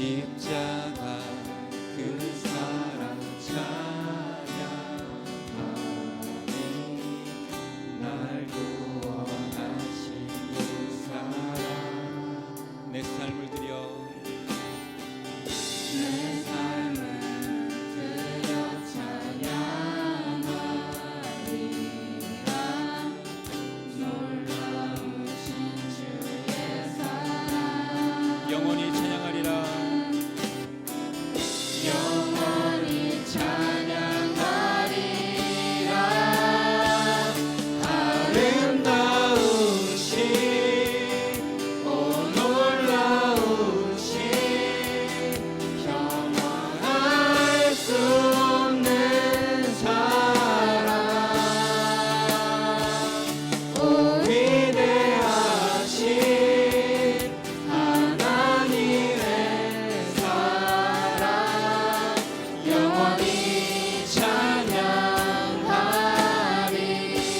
십자가 그 사랑 찬양하니 날 구원하신 그 사랑 내 삶을 드려 내 삶을 드려 찬양하리라 놀라우신 주의 사랑 영원히 찬양하리라 영원히 찬양하리라 아름다우신 오 놀라우신 평안할 수 없는 사랑 오 위대하신 하나님의 사랑 영원히 찬양하리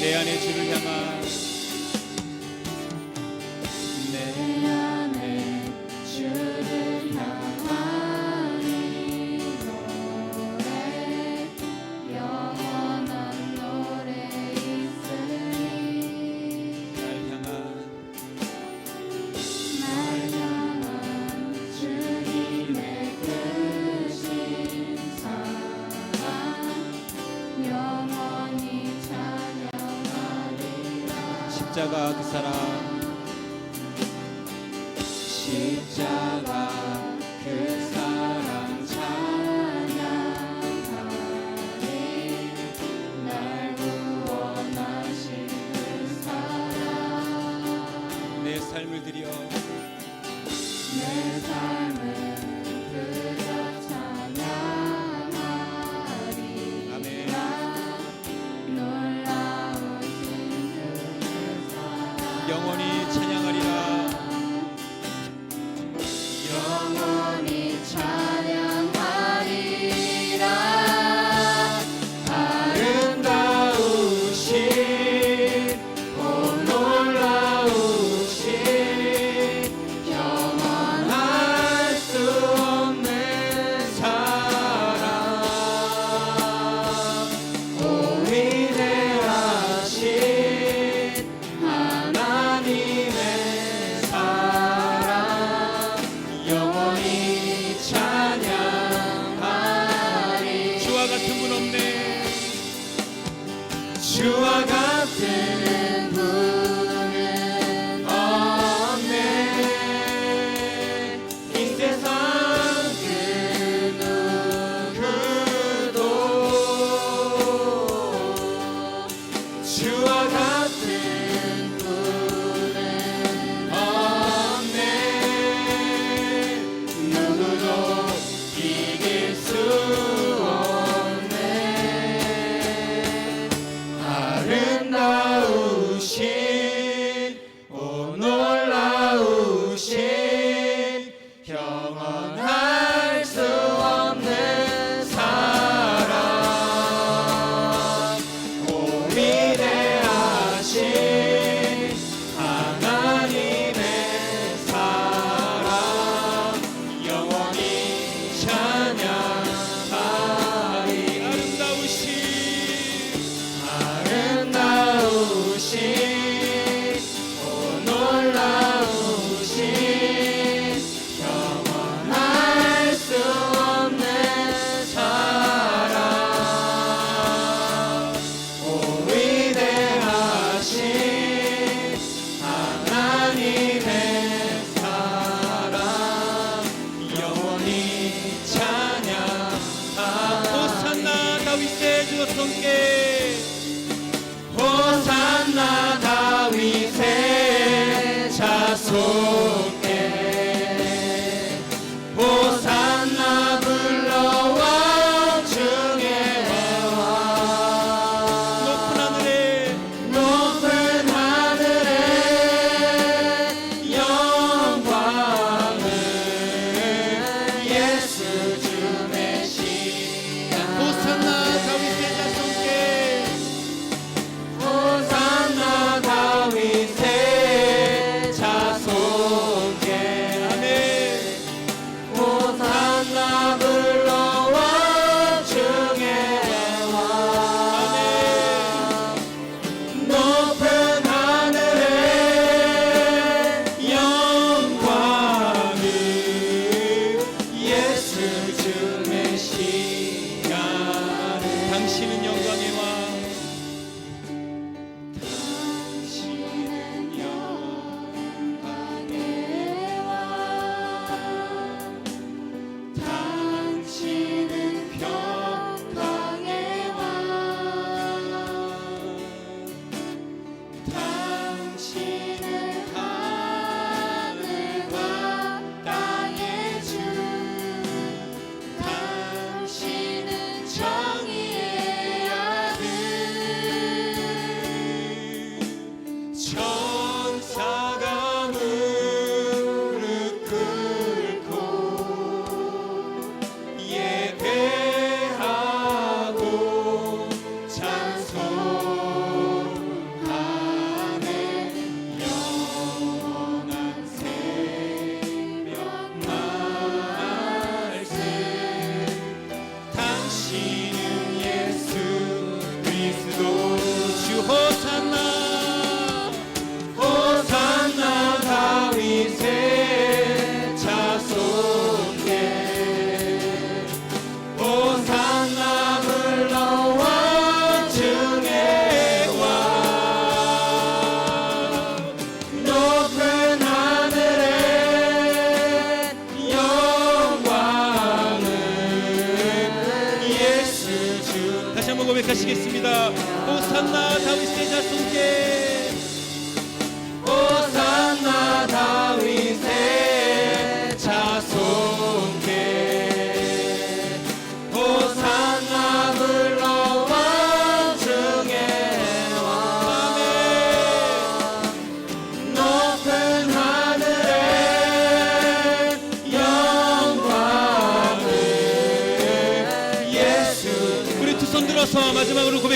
내 안에 주를 향한 내 안에 주를 향하니 노래 영원한 노래 있으니 날 향한 주님의 크신 사랑 영원히 찬양하리라 십자가 그 사랑 십자가 그 사랑 찬양하리 날 구원하신 그 사랑 내 삶을 드려 내 삶을 드려 찬양하리라 아멘 놀라우신 주의 사랑 영원히 찬양하리라 영원히 찬양하리라 아름다우신 오 놀라우신 영원할 수 없는 사랑 오 위대하신 하나님의 사랑 영원히 찬양하리 주와 같은 분 없네 주와 같은 분은 없네 이 세상 그 누구도 주와 같은 분은 없네 누구도 이길 수 없네 아름다우신 오 놀라우신 영원할 수 없는 사랑 오 위대하신 하나님의 사랑 영원히 찬양하리 아름다우신 오 놀라우신 영원할 수 없는 사랑 오 위대하신 하나님의 사랑 영원히 찬양 호산나 다윗의 주소께 호산나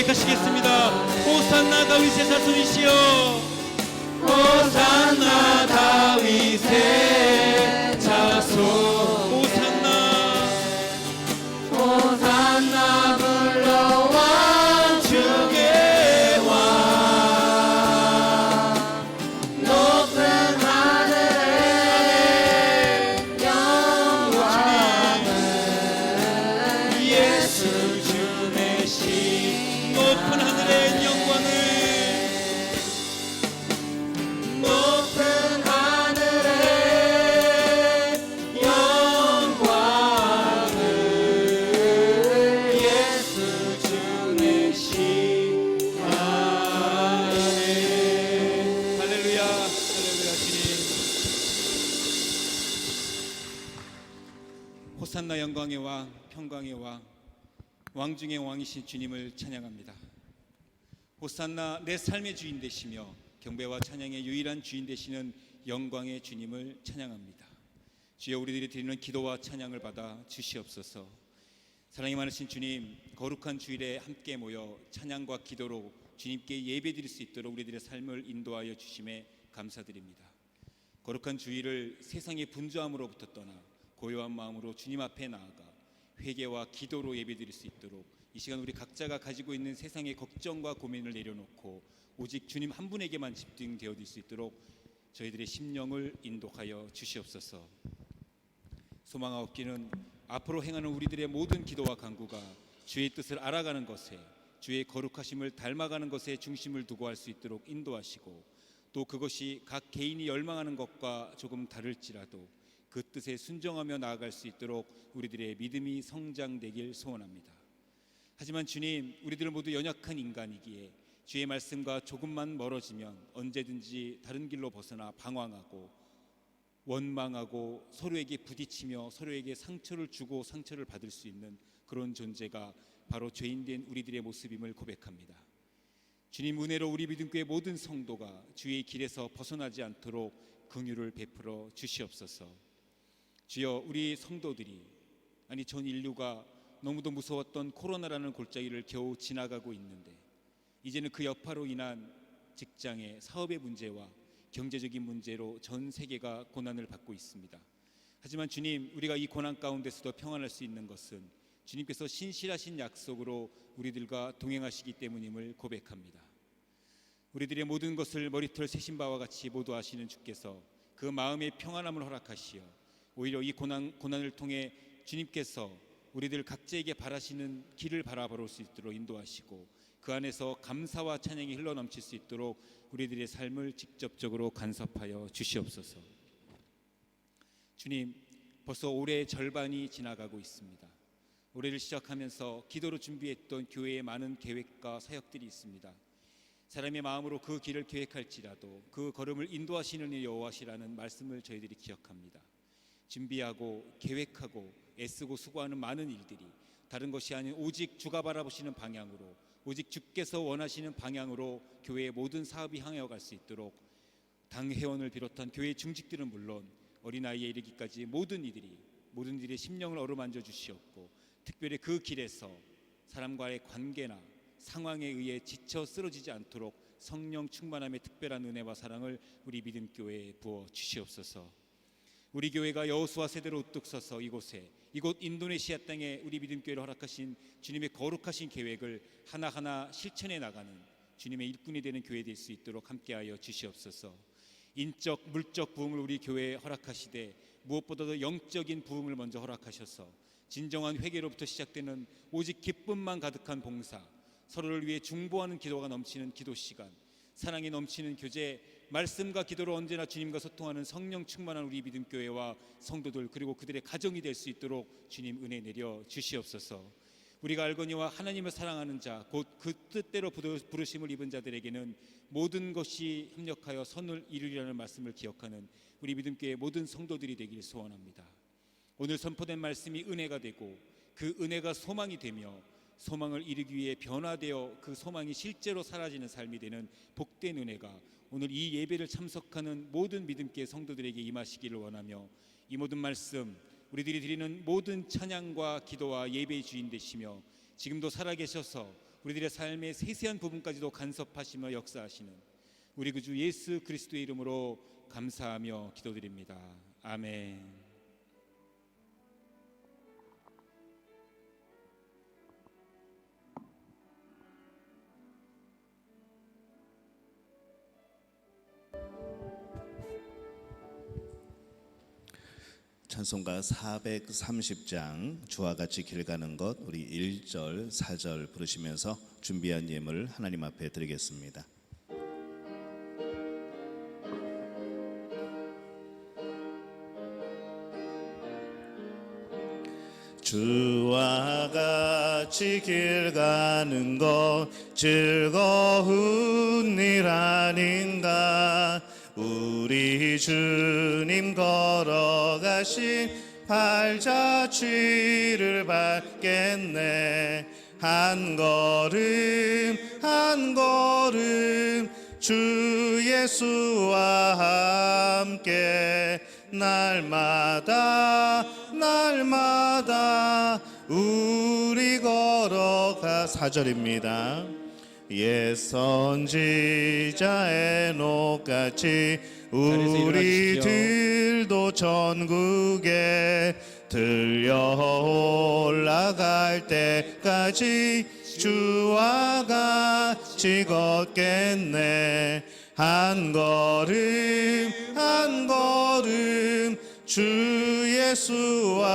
고백하시겠습니다. 호산나 다윗의 자손이시여, 호산나 다윗의 자손, 호산나 불러와 주의 왕, 높은 하늘의 영광을 예수 주 내시, 높은 하늘의 영광을, 높은 하늘의 영광을 예수 주 내시. 아멘. 할렐루야, 할렐루야. 주님, 호산나 영광의 왕, 평강의 왕, 왕 중의 왕이신 주님을 찬양합니다. 호산나 내 삶의 주인 되시며 경배와 찬양의 유일한 주인 되시는 영광의 주님을 찬양합니다. 주여, 우리들이 드리는 기도와 찬양을 받아 주시옵소서. 사랑이 많으신 주님, 거룩한 주일에 함께 모여 찬양과 기도로 주님께 예배드릴 수 있도록 우리들의 삶을 인도하여 주심에 감사드립니다. 거룩한 주일을 세상의 분주함으로부터 떠나 고요한 마음으로 주님 앞에 나아가 회개와 기도로 예배드릴 수 있도록 이 시간 우리 각자가 가지고 있는 세상의 걱정과 고민을 내려놓고 오직 주님 한 분에게만 집중되어질 수 있도록 저희들의 심령을 인도하여 주시옵소서. 소망하옵기는 앞으로 행하는 우리들의 모든 기도와 간구가 주의 뜻을 알아가는 것에, 주의 거룩하심을 닮아가는 것에 중심을 두고 할 수 있도록 인도하시고, 또 그것이 각 개인이 열망하는 것과 조금 다를지라도 그 뜻에 순종하며 나아갈 수 있도록 우리들의 믿음이 성장되길 소원합니다. 하지만 주님, 우리들 모두 연약한 인간이기에 주의 말씀과 조금만 멀어지면 언제든지 다른 길로 벗어나 방황하고 원망하고 서로에게 부딪히며 서로에게 상처를 주고 상처를 받을 수 있는 그런 존재가 바로 죄인된 우리들의 모습임을 고백합니다. 주님, 은혜로 우리 믿음교회 모든 성도가 주의 길에서 벗어나지 않도록 긍휼을 베풀어 주시옵소서. 주여, 우리 성도들이, 아니 전 인류가 너무도 무서웠던 코로나라는 골짜기를 겨우 지나가고 있는데, 이제는 그 여파로 인한 직장의 사업의 문제와 경제적인 문제로 전 세계가 고난을 받고 있습니다. 하지만 주님, 우리가 이 고난 가운데서도 평안할 수 있는 것은 주님께서 신실하신 약속으로 우리들과 동행하시기 때문임을 고백합니다. 우리들의 모든 것을 머리털 새신 바와 같이 모두 아시는 주께서 그 마음의 평안함을 허락하시어 오히려 이 고난을 통해 주님께서 우리들 각자에게 바라시는 길을 바라볼 수 있도록 인도하시고, 그 안에서 감사와 찬양이 흘러넘칠 수 있도록 우리들의 삶을 직접적으로 간섭하여 주시옵소서. 주님, 벌써 올해의 절반이 지나가고 있습니다. 올해를 시작하면서 기도로 준비했던 교회의 많은 계획과 사역들이 있습니다. 사람의 마음으로 그 길을 계획할지라도 그 걸음을 인도하시는 여호와시라는 말씀을 저희들이 기억합니다. 준비하고 계획하고 애쓰고 수고하는 많은 일들이 다른 것이 아닌 오직 주가 바라보시는 방향으로, 오직 주께서 원하시는 방향으로 교회의 모든 사업이 향해 갈 수 있도록 당 회원을 비롯한 교회 중직들은 물론 어린아이에 이르기까지 모든 이들의 심령을 어루만져 주시옵고, 특별히 그 길에서 사람과의 관계나 상황에 의해 지쳐 쓰러지지 않도록 성령 충만함의 특별한 은혜와 사랑을 우리 믿음교회에 부어 주시옵소서. 우리 교회가 여호수아 세대로 우뚝 서서 이곳 인도네시아 땅에 우리 믿음교회를 허락하신 주님의 거룩하신 계획을 하나하나 실천해 나가는 주님의 일꾼이 되는 교회 될 수 있도록 함께하여 주시옵소서. 인적 물적 부흥을 우리 교회에 허락하시되 무엇보다도 영적인 부흥을 먼저 허락하셔서 진정한 회개로부터 시작되는 오직 기쁨만 가득한 봉사, 서로를 위해 중보하는 기도가 넘치는 기도 시간, 사랑이 넘치는 교제, 말씀과 기도로 언제나 주님과 소통하는 성령 충만한 우리 믿음교회와 성도들, 그리고 그들의 가정이 될 수 있도록 주님 은혜 내려 주시옵소서. 우리가 알거니와 하나님을 사랑하는 자, 곧 그 뜻대로 부르심을 입은 자들에게는 모든 것이 협력하여 선을 이루리라는 말씀을 기억하는 우리 믿음교회 모든 성도들이 되길 소원합니다. 오늘 선포된 말씀이 은혜가 되고 그 은혜가 소망이 되며 소망을 이루기 위해 변화되어 그 소망이 실제로 사라지는 삶이 되는 복된 은혜가 오늘 이 예배를 참석하는 모든 믿음교회 성도들에게 임하시기를 원하며, 이 모든 말씀, 우리들이 드리는 모든 찬양과 기도와 예배의 주인 되시며 지금도 살아계셔서 우리들의 삶의 세세한 부분까지도 간섭하시며 역사하시는 우리 구주 예수 그리스도의 이름으로 감사하며 기도드립니다. 아멘. 찬송가 430장 주와 같이 길 가는 것, 우리 1절 4절 부르시면서 준비한 예물 하나님 앞에 드리겠습니다. 주와 같이 길 가는 것 즐거운 일 아닌가. 우리 주님 걸어가신 발자취를 밟겠네. 한 걸음 한 걸음 주 예수와 함께 날마다 날마다 우리 걸어가. 4절입니다. 옛 선지자의 녹같이 우리들도 전국에 들려 올라갈 때까지 주와 같이 걷겠네. 한 걸음 한 걸음 주 예수와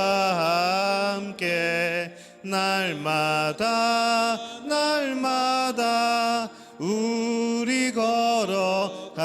함께 날마다 날마다 우리 걸어가리.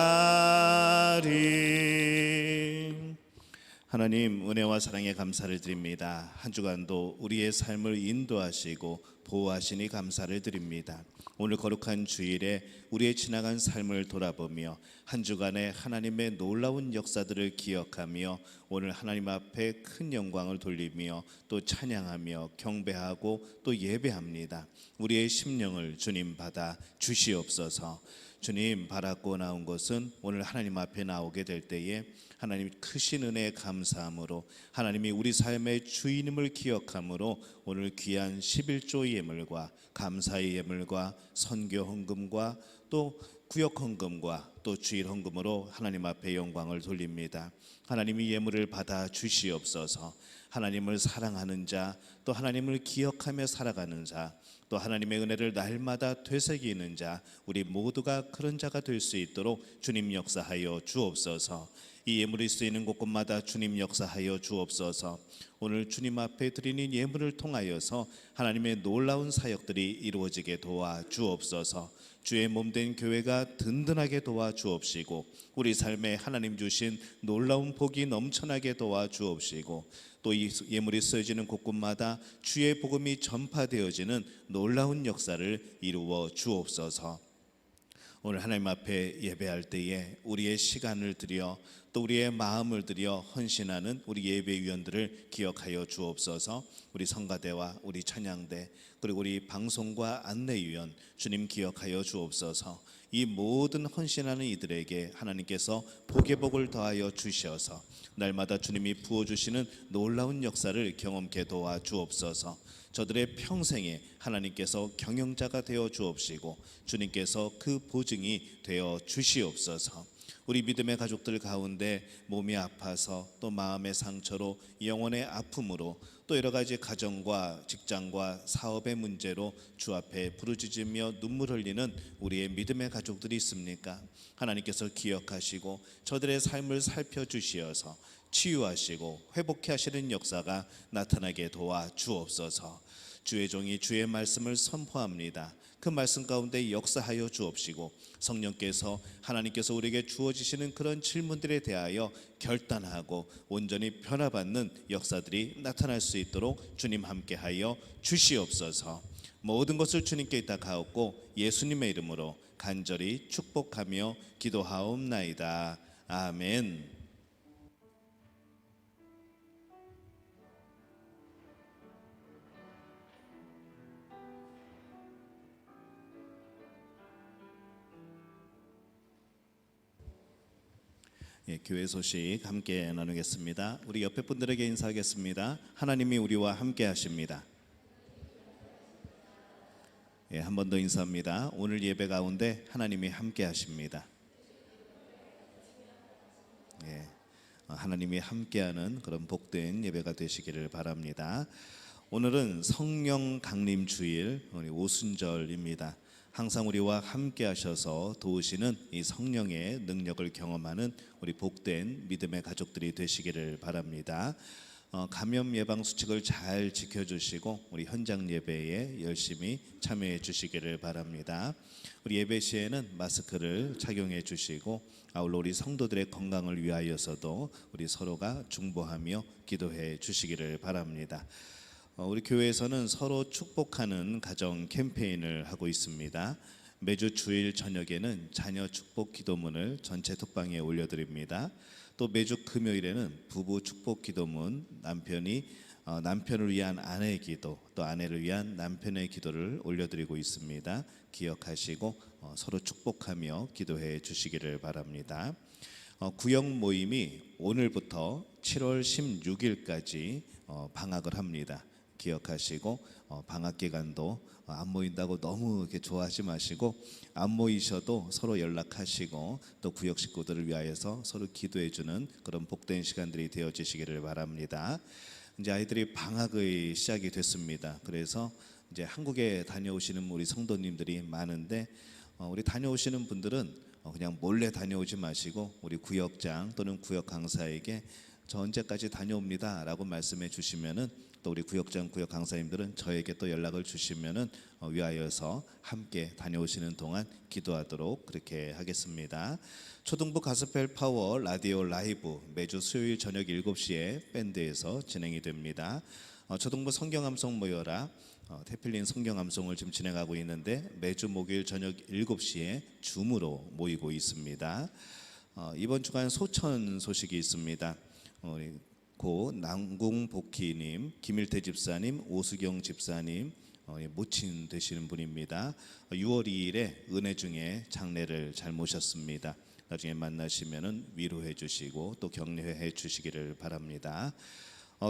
하나님, 은혜와 사랑에 감사를 드립니다. 한 주간도 우리의 삶을 인도하시고 보호하시니 감사를 드립니다. 오늘 거룩한 주일에 우리의 지나간 삶을 돌아보며 한 주간의 하나님의 놀라운 역사들을 기억하며 오늘 하나님 앞에 큰 영광을 돌리며 또 찬양하며 경배하고 또 예배합니다. 우리의 심령을 주님 받아 주시옵소서. 주님, 바라고 나온 것은 오늘 하나님 앞에 나오게 될 때에 하나님 크신 은혜에 감사함으로 하나님이 우리 삶의 주인임을 기억함으로 오늘 귀한 11조 예물과 감사의 예물과 선교 헌금과 또 구역 헌금과 또 주일 헌금으로 하나님 앞에 영광을 돌립니다. 하나님이 예물을 받아 주시옵소서. 하나님을 사랑하는 자, 또 하나님을 기억하며 살아가는 자, 또 하나님의 은혜를 날마다 되새기는 자, 우리 모두가 그런 자가 될 수 있도록 주님 역사하여 주옵소서. 이 예물이 쓰이는 곳곳마다 주님 역사하여 주옵소서. 오늘 주님 앞에 드리는 예물을 통하여서 하나님의 놀라운 사역들이 이루어지게 도와 주옵소서. 주의 몸된 교회가 든든하게 도와 주옵시고 우리 삶에 하나님 주신 놀라운 복이 넘쳐나게 도와 주옵시고 또 이 예물이 쓰여지는 곳곳마다 주의 복음이 전파되어지는 놀라운 역사를 이루어 주옵소서. 오늘 하나님 앞에 예배할 때에 우리의 시간을 들여 또 우리의 마음을 들여 헌신하는 우리 예배위원들을 기억하여 주옵소서. 우리 성가대와 우리 찬양대 그리고 우리 방송과 안내위원 주님 기억하여 주옵소서. 이 모든 헌신하는 이들에게 하나님께서 복의 복을 더하여 주셔서 날마다 주님이 부어주시는 놀라운 역사를 경험케 도와 주옵소서. 저들의 평생에 하나님께서 경영자가 되어 주옵시고 주님께서 그 보증이 되어 주시옵소서. 우리 믿음의 가족들 가운데 몸이 아파서 또 마음의 상처로 영혼의 아픔으로 또 여러 가지 가정과 직장과 사업의 문제로 주 앞에 부르짖으며 눈물 흘리는 우리의 믿음의 가족들이 있습니까? 하나님께서 기억하시고 저들의 삶을 살펴주시어서 치유하시고 회복케 하시는 역사가 나타나게 도와 주옵소서. 주의 종이 주의 말씀을 선포합니다. 그 말씀 가운데 역사하여 주옵시고 성령께서 하나님께서 우리에게 주어지시는 그런 질문들에 대하여 결단하고 온전히 변화받는 역사들이 나타날 수 있도록 주님 함께하여 주시옵소서. 모든 것을 주님께 의탁하옵고 예수님의 이름으로 간절히 축복하며 기도하옵나이다. 아멘. 교회 소식 함께 나누겠습니다. 우리 옆에 분들에게 인사하겠습니다. 하나님이 우리와 함께 하십니다. 한 번 더 인사합니다. 오늘 예배 가운데 하나님이 함께 하십니다. 하나님이 함께하는 그런 복된 예배가 되시기를 바랍니다. 오늘은 성령 강림 주일 우리 오순절입니다. 항상 우리와 함께 하셔서 도우시는 이 성령의 능력을 경험하는 우리 복된 믿음의 가족들이 되시기를 바랍니다. 감염 예방 수칙을 잘 지켜주시고 우리 현장 예배에 열심히 참여해 주시기를 바랍니다. 우리 예배 시에는 마스크를 착용해 주시고 아울러 우리 성도들의 건강을 위하여서도 우리 서로가 중보하며 기도해 주시기를 바랍니다. 우리 교회에서는 서로 축복하는 가정 캠페인을 하고 있습니다. 매주 주일 저녁에는 자녀 축복 기도문을 전체 톡방에 올려드립니다. 또 매주 금요일에는 부부 축복 기도문, 남편을 위한 아내의 기도, 또 아내를 위한 남편의 기도를 올려드리고 있습니다. 기억하시고 서로 축복하며 기도해 주시기를 바랍니다. 구역 모임이 오늘부터 7월 16일까지 방학을 합니다. 기억하시고 방학 기간도 안 모인다고 너무 이렇게 좋아하지 마시고 안 모이셔도 서로 연락하시고 또 구역 식구들을 위하여서 서로 기도해주는 그런 복된 시간들이 되어지시기를 바랍니다. 이제 아이들이 방학의 시작이 됐습니다. 그래서 이제 한국에 다녀오시는 우리 성도님들이 많은데 우리 다녀오시는 분들은 그냥 몰래 다녀오지 마시고 우리 구역장 또는 구역 강사에게 저 언제까지 다녀옵니다 라고 말씀해 주시면은 또 우리 구역장 구역 강사님들은 저에게 또 연락을 주시면은 위하여서 함께 다녀오시는 동안 기도하도록 그렇게 하겠습니다. 초등부 가스펠 파워 라디오 라이브 매주 수요일 저녁 7시에 밴드에서 진행이 됩니다. 초등부 성경암송 모여라 태필린 성경암송을 지금 진행하고 있는데 매주 목요일 저녁 7시에 줌으로 모이고 있습니다. 이번 주간 소천 소식이 있습니다. 우리 고 남궁복희님, 김일태 집사님, 오수경 집사님 모친 되시는 분입니다. 6월 2일에 은혜 중에 장례를 잘 모셨습니다. 나중에 만나시면은 위로해 주시고 또 격려해 주시기를 바랍니다.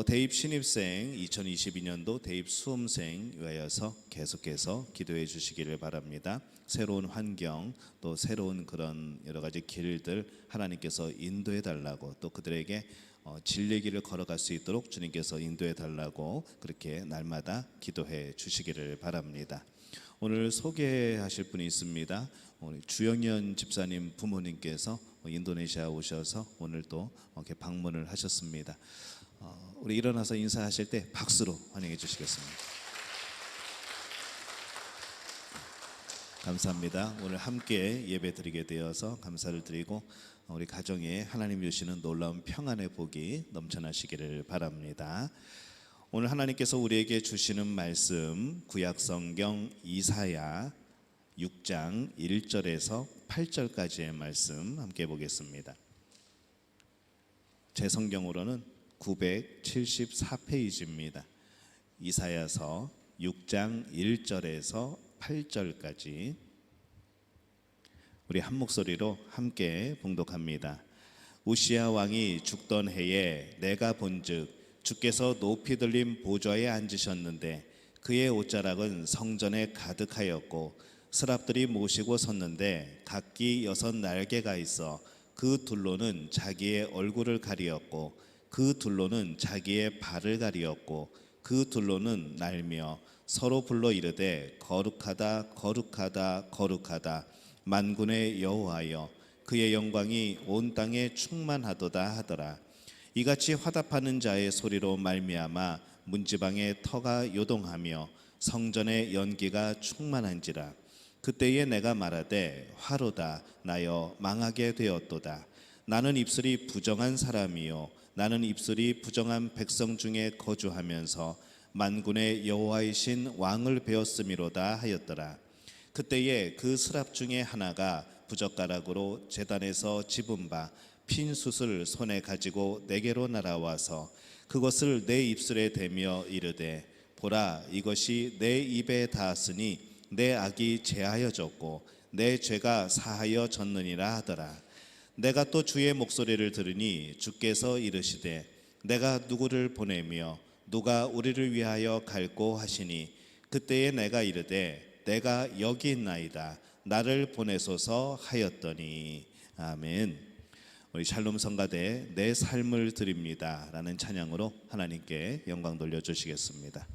대입 신입생 2022년도 대입 수험생 위하여서 계속해서 기도해 주시기를 바랍니다. 새로운 환경 또 새로운 그런 여러 가지 길들 하나님께서 인도해 달라고 또 그들에게 진리의 길을 걸어갈 수 있도록 주님께서 인도해 달라고 그렇게 날마다 기도해 주시기를 바랍니다. 오늘 소개하실 분이 있습니다. 오늘 주영현 집사님 부모님께서 인도네시아 오셔서 오늘 또 이렇게 방문을 하셨습니다. 우리 일어나서 인사하실 때 박수로 환영해 주시겠습니다. 감사합니다. 오늘 함께 예배 드리게 되어서 감사를 드리고 우리 가정에 하나님 주시는 놀라운 평안의 복이 넘쳐나시기를 바랍니다. 오늘 하나님께서 우리에게 주시는 말씀 구약성경 이사야 6장 1절에서 8절까지의 말씀 함께 보겠습니다. 제 성경으로는 974페이지입니다. 이사야서 6장 1절에서 8절까지 우리 한 목소리로 함께 봉독합니다. 우시야 왕이 죽던 해에 내가 본즉 주께서 높이 들린 보좌에 앉으셨는데 그의 옷자락은 성전에 가득하였고 스랍들이 모시고 섰는데 각기 6 날개가 있어 그 둘로는 자기의 얼굴을 가리었고 그 둘로는 자기의 발을 가리었고 그 둘로는 날며 서로 불러 이르되 거룩하다 거룩하다 거룩하다 만군의 여호와여 그의 영광이 온 땅에 충만하도다 하더라. 이같이 화답하는 자의 소리로 말미암아 문지방의 터가 요동하며 성전의 연기가 충만한지라. 그때에 내가 말하되 화로다 나여 망하게 되었도다. 나는 입술이 부정한 사람이요 나는 입술이 부정한 백성 중에 거주하면서 만군의 여호와이신 왕을 배웠음이로다 하였더라. 그때에 그 스랍 중에 하나가 부젓가락으로 제단에서 집은 바 핀 숯을 손에 가지고 내게로 날아와서 그것을 내 입술에 대며 이르되 보라 이것이 내 입에 닿았으니 내 악이 제하여졌고 내 죄가 사하여 졌느니라 하더라. 내가 또 주의 목소리를 들으니 주께서 이르시되 내가 누구를 보내며 누가 우리를 위하여 갈꼬 하시니 그때에 내가 이르되 내가 여기 있나이다. 나를 보내소서 하였더니. 아멘. 우리 샬롬 성가대 내 삶을 드립니다 라는 찬양으로 하나님께 영광 돌려주시겠습니다.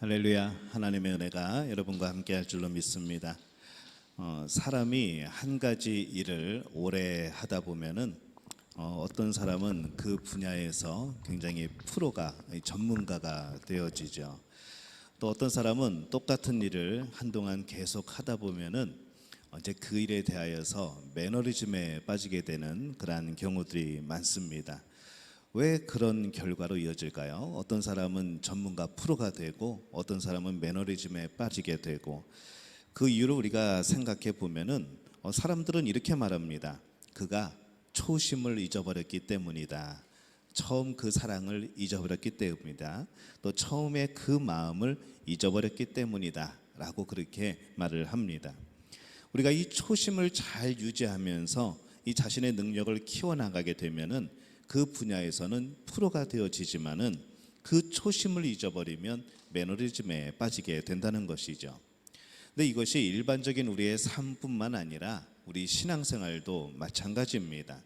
할렐루야. 하나님의 은혜가 여러분과 함께 할 줄로 믿습니다. 사람이 한 가지 일을 오래 하다 보면은 어떤 사람은 그 분야에서 굉장히 프로가 전문가가 되어지죠. 또 어떤 사람은 똑같은 일을 한동안 계속 하다 보면은 이제 그 일에 대하여서 매너리즘에 빠지게 되는 그러한 경우들이 많습니다. 왜 그런 결과로 이어질까요? 어떤 사람은 전문가 프로가 되고 어떤 사람은 매너리즘에 빠지게 되고 그 이유를 우리가 생각해 보면은 사람들은 이렇게 말합니다. 그가 초심을 잊어버렸기 때문이다. 처음 그 사랑을 잊어버렸기 때문이다. 또 처음에 그 마음을 잊어버렸기 때문이다 라고 그렇게 말을 합니다. 우리가 이 초심을 잘 유지하면서 이 자신의 능력을 키워나가게 되면은 그 분야에서는 프로가 되어지지만은 그 초심을 잊어버리면 매너리즘에 빠지게 된다는 것이죠. 근데 이것이 일반적인 우리의 삶뿐만 아니라 우리 신앙생활도 마찬가지입니다.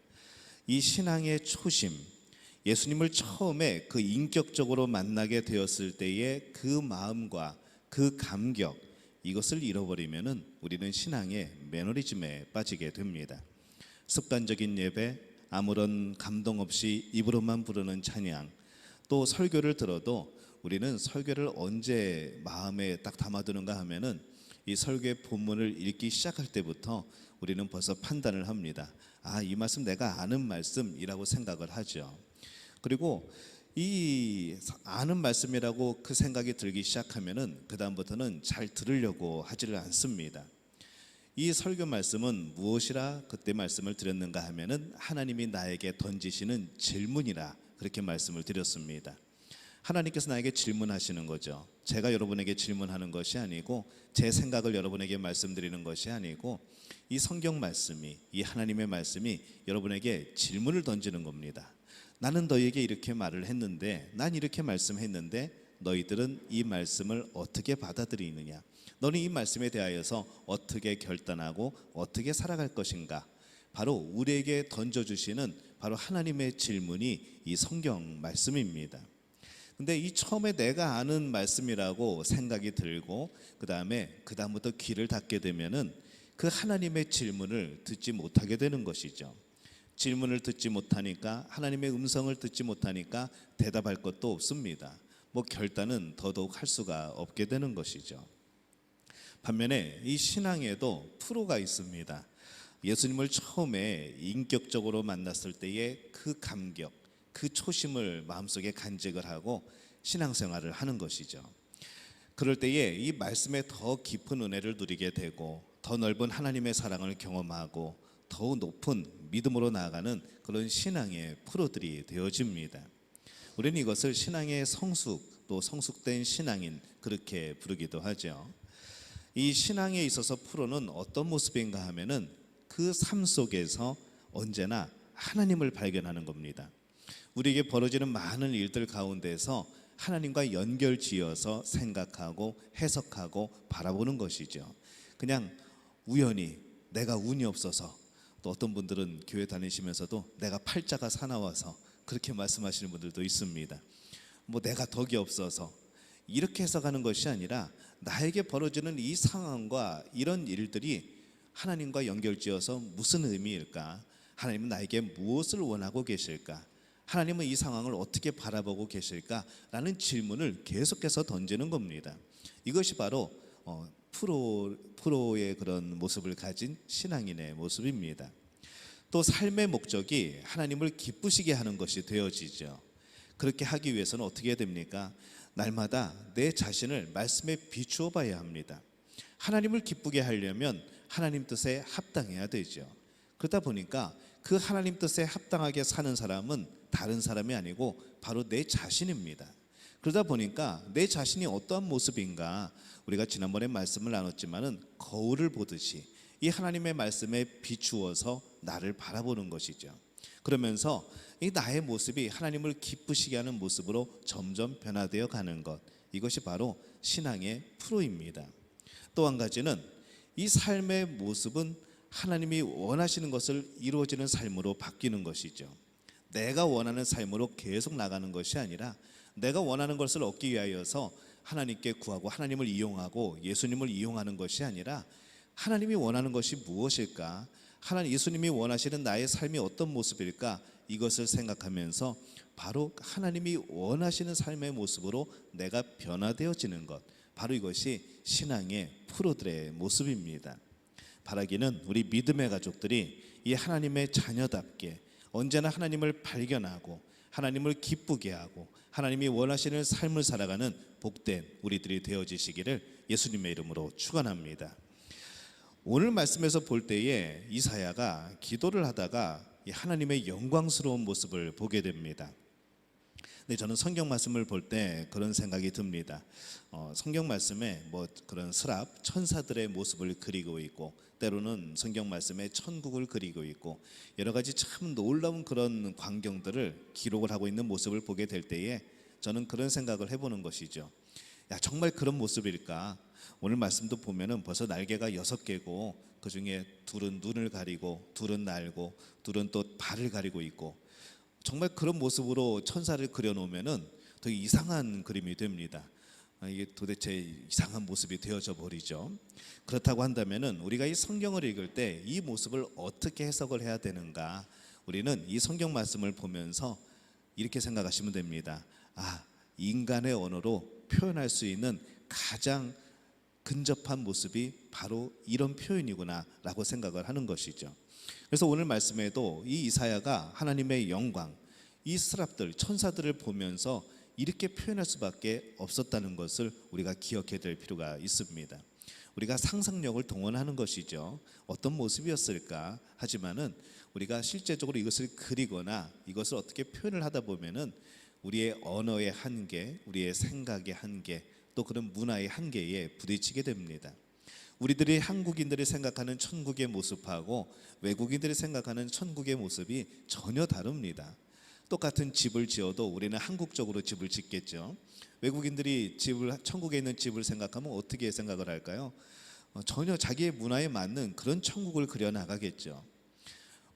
이 신앙의 초심, 예수님을 처음에 그 인격적으로 만나게 되었을 때의 그 마음과 그 감격, 이것을 잃어버리면은 우리는 신앙의 매너리즘에 빠지게 됩니다. 습관적인 예배, 아무런 감동 없이 입으로만 부르는 찬양, 또 설교를 들어도 우리는 설교를 언제 마음에 딱 담아두는가 하면은 이 설교의 본문을 읽기 시작할 때부터 우리는 벌써 판단을 합니다. 이 말씀 내가 아는 말씀이라고 생각을 하죠. 그리고 이 아는 말씀이라고 그 생각이 들기 시작하면은 그 다음부터는 잘 들으려고 하지를 않습니다. 이 설교 말씀은 무엇이라 그때 말씀을 드렸는가 하면은 하나님이 나에게 던지시는 질문이라 그렇게 말씀을 드렸습니다. 하나님께서 나에게 질문하시는 거죠. 제가 여러분에게 질문하는 것이 아니고 제 생각을 여러분에게 말씀드리는 것이 아니고 이 성경 말씀이, 이 하나님의 말씀이 여러분에게 질문을 던지는 겁니다. 나는 너희에게 이렇게 말을 했는데, 난 이렇게 말씀했는데 너희들은 이 말씀을 어떻게 받아들이느냐? 너는 이 말씀에 대하여서 어떻게 결단하고 어떻게 살아갈 것인가? 바로 우리에게 던져주시는 바로 하나님의 질문이 이 성경 말씀입니다. 근데 이 처음에 내가 아는 말씀이라고 생각이 들고 그다음부터 귀를 닫게 되면은 그 하나님의 질문을 듣지 못하게 되는 것이죠. 질문을 듣지 못하니까, 하나님의 음성을 듣지 못하니까 대답할 것도 없습니다. 결단은 더더욱 할 수가 없게 되는 것이죠. 반면에 이 신앙에도 프로가 있습니다. 예수님을 처음에 인격적으로 만났을 때의 그 감격, 그 초심을 마음속에 간직을 하고 신앙생활을 하는 것이죠. 그럴 때에 이 말씀에 더 깊은 은혜를 누리게 되고 더 넓은 하나님의 사랑을 경험하고 더 높은 믿음으로 나아가는 그런 신앙의 프로들이 되어집니다. 우리는 이것을 신앙의 성숙, 또 성숙된 신앙인, 그렇게 부르기도 하죠. 이 신앙에 있어서 프로는 어떤 모습인가 하면은 그 삶 속에서 언제나 하나님을 발견하는 겁니다. 우리에게 벌어지는 많은 일들 가운데서 하나님과 연결지어서 생각하고 해석하고 바라보는 것이죠. 그냥 우연히 내가 운이 없어서, 또 어떤 분들은 교회 다니시면서도 내가 팔자가 사나워서 그렇게 말씀하시는 분들도 있습니다. 내가 덕이 없어서, 이렇게 해석하는 것이 아니라 나에게 벌어지는 이 상황과 이런 일들이 하나님과 연결지어서 무슨 의미일까? 하나님은 나에게 무엇을 원하고 계실까? 하나님은 이 상황을 어떻게 바라보고 계실까? 라는 질문을 계속해서 던지는 겁니다. 이것이 바로 프로의 그런 모습을 가진 신앙인의 모습입니다. 또 삶의 목적이 하나님을 기쁘시게 하는 것이 되어지죠. 그렇게 하기 위해서는 어떻게 해야 됩니까? 날마다 내 자신을 말씀에 비추어 봐야 합니다. 하나님을 기쁘게 하려면 하나님 뜻에 합당해야 되죠. 그러다 보니까 그 하나님 뜻에 합당하게 사는 사람은 다른 사람이 아니고 바로 내 자신입니다. 그러다 보니까 내 자신이 어떠한 모습인가, 우리가 지난번에 말씀을 나눴지만은 거울을 보듯이 이 하나님의 말씀에 비추어서 나를 바라보는 것이죠. 그러면서 이 나의 모습이 하나님을 기쁘시게 하는 모습으로 점점 변화되어 가는 것, 이것이 바로 신앙의 프로입니다. 또 한 가지는 이 삶의 모습은 하나님이 원하시는 것을 이루어지는 삶으로 바뀌는 것이죠. 내가 원하는 삶으로 계속 나가는 것이 아니라 내가 원하는 것을 얻기 위하여서 하나님께 구하고 하나님을 이용하고 예수님을 이용하는 것이 아니라 하나님이 원하는 것이 무엇일까? 예수님이 원하시는 나의 삶이 어떤 모습일까? 이것을 생각하면서 바로 하나님이 원하시는 삶의 모습으로 내가 변화되어지는 것, 바로 이것이 신앙의 프로들의 모습입니다. 바라기는 우리 믿음의 가족들이 이 하나님의 자녀답게 언제나 하나님을 발견하고 하나님을 기쁘게 하고 하나님이 원하시는 삶을 살아가는 복된 우리들이 되어지시기를 예수님의 이름으로 축원합니다. 오늘 말씀에서 볼 때에 이사야가 기도를 하다가 하나님의 영광스러운 모습을 보게 됩니다. 근데 저는 성경 말씀을 볼 때 그런 생각이 듭니다. 성경 말씀에 뭐 그런 스랍 천사들의 모습을 그리고 있고, 때로는 성경 말씀에 천국을 그리고 있고, 여러 가지 참 놀라운 그런 광경들을 기록을 하고 있는 모습을 보게 될 때에 저는 그런 생각을 해보는 것이죠. 야, 정말 그런 모습일까? 오늘 말씀도 보면은 벌써 날개가 6개고 그 중에 둘은 눈을 가리고 둘은 날고 둘은 또 발을 가리고 있고, 정말 그런 모습으로 천사를 그려놓으면은 되게 이상한 그림이 됩니다. 이게 도대체 이상한 모습이 되어져 버리죠. 그렇다고 한다면은 우리가 이 성경을 읽을 때 이 모습을 어떻게 해석을 해야 되는가? 우리는 이 성경 말씀을 보면서 이렇게 생각하시면 됩니다. 아, 인간의 언어로 표현할 수 있는 가장 근접한 모습이 바로 이런 표현이구나라고 생각을 하는 것이죠. 그래서 오늘 말씀에도 이 이사야가 하나님의 영광, 이 스랍들, 천사들을 보면서 이렇게 표현할 수밖에 없었다는 것을 우리가 기억해야 될 필요가 있습니다. 우리가 상상력을 동원하는 것이죠. 어떤 모습이었을까? 하지만은 우리가 실제적으로 이것을 그리거나 이것을 어떻게 표현을 하다 보면은 우리의 언어의 한계, 우리의 생각의 한계, 또 그런 문화의 한계에 부딪히게 됩니다. 우리들이 한국인들이 생각하는 천국의 모습하고 외국인들이 생각하는 천국의 모습이 전혀 다릅니다. 똑같은 집을 지어도 우리는 한국적으로 집을 짓겠죠. 외국인들이 천국에 있는 집을 생각하면 어떻게 생각을 할까요? 전혀 자기의 문화에 맞는 그런 천국을 그려나가겠죠.